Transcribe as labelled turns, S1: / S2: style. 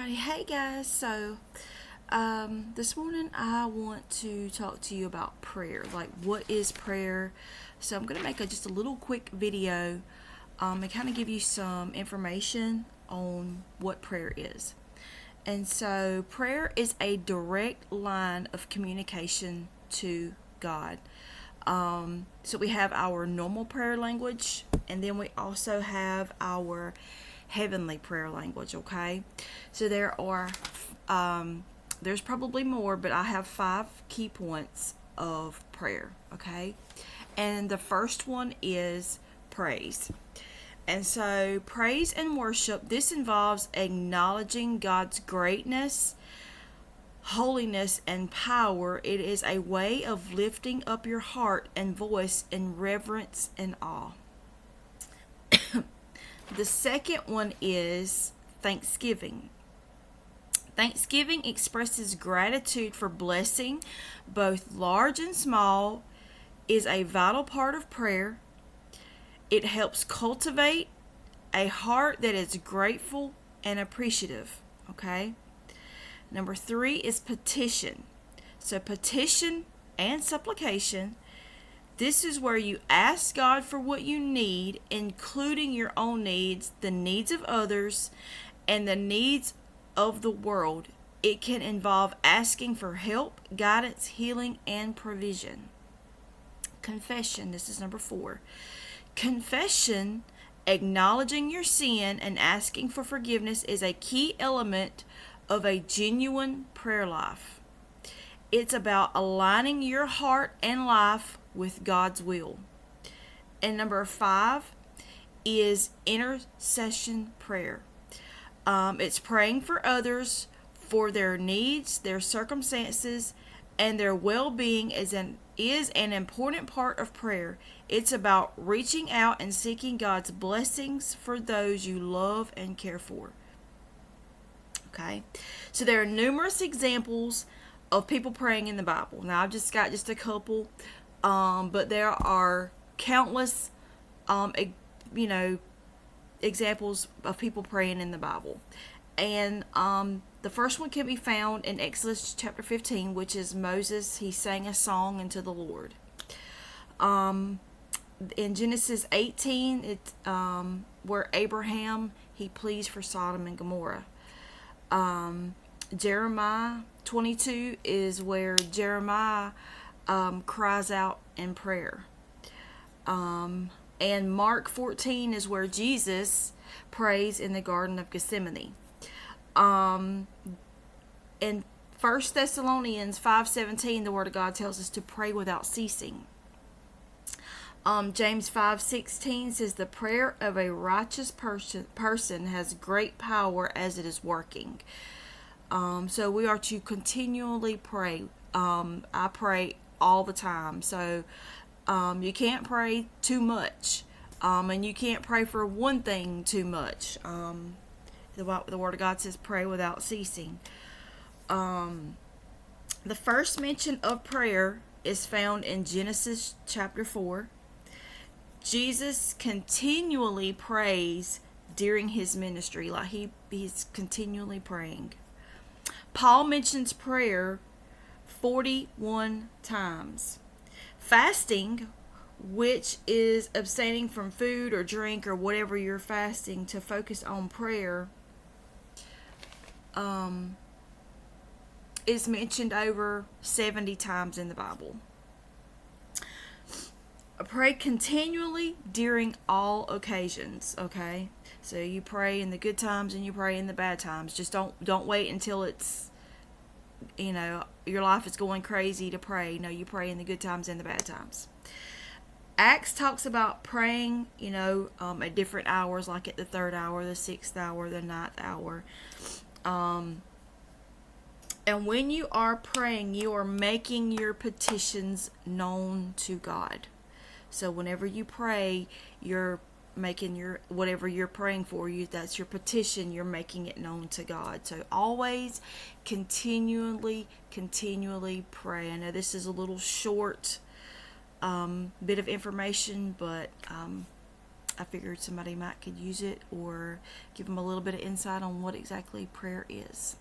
S1: everybody. Hey guys. This morning I want to talk to you about prayer. Like, what is prayer? So, I'm going to make just a little quick video and kind of give you some information on what prayer is. And so, prayer is a direct line of communication to God. So, we have our normal prayer language, and then we also have our heavenly prayer language. Okay, so there's probably more, but I have 5 key points of prayer. Okay, and the first one is praise. And so, praise and worship, this involves acknowledging God's greatness, holiness, and power. It is a way of lifting up your heart and voice in reverence and awe. The second one is thanksgiving. Thanksgiving expresses gratitude for blessing, both large and small, is a vital part of prayer. It helps cultivate a heart that is grateful and appreciative. Okay? Number 3 is petition. So, petition and supplication. This is where you ask God for what you need, including your own needs, the needs of others, and the needs of the world. It can involve asking for help, guidance, healing, and provision. Confession. This is number 4. Confession, acknowledging your sin and asking for forgiveness, is a key element of a genuine prayer life. It's about aligning your heart and life with God's will. And number 5 is intercession prayer. It's praying for others, for their needs, their circumstances, and their well-being is an important part of prayer. It's about reaching out and seeking God's blessings for those you love and care for. Okay, so there are numerous examples of people praying in the Bible. Now, I've just got a couple, but there are countless, examples of people praying in the Bible. And the first one can be found in Exodus chapter 15, which is Moses. He sang a song unto the Lord. In Genesis 18, it's where Abraham, he pleads for Sodom and Gomorrah. Jeremiah 22 is where Jeremiah cries out in prayer. And Mark 14 is where Jesus prays in the Garden of Gethsemane. In 1 Thessalonians 5:17, the Word of God tells us to pray without ceasing. James 5:16 says the prayer of a righteous person has great power as it is working. So we are to continually pray. I pray all the time. So you can't pray too much. And you can't pray for one thing too much. The Word of God says pray without ceasing. The first mention of prayer is found in Genesis chapter 4. Jesus continually prays during his ministry. Like he's continually praying. Paul mentions prayer 41 times. Fasting, which is abstaining from food or drink or whatever you're fasting to focus on prayer, is mentioned over 70 times in the Bible. Pray continually during all occasions. Okay, so you pray in the good times and you pray in the bad times. Just don't wait until it's your life is going crazy to pray. No, you pray in the good times and the bad times. Acts talks about praying, at different hours, like at the 3rd hour, the 6th hour, the 9th hour. And when you are praying, you are making your petitions known to God. So whenever you pray, you're making whatever you're praying for, that's your petition, you're making it known to God. So always continually pray. I know this is a little short bit of information, but I figured somebody might could use it or give them a little bit of insight on what exactly prayer is.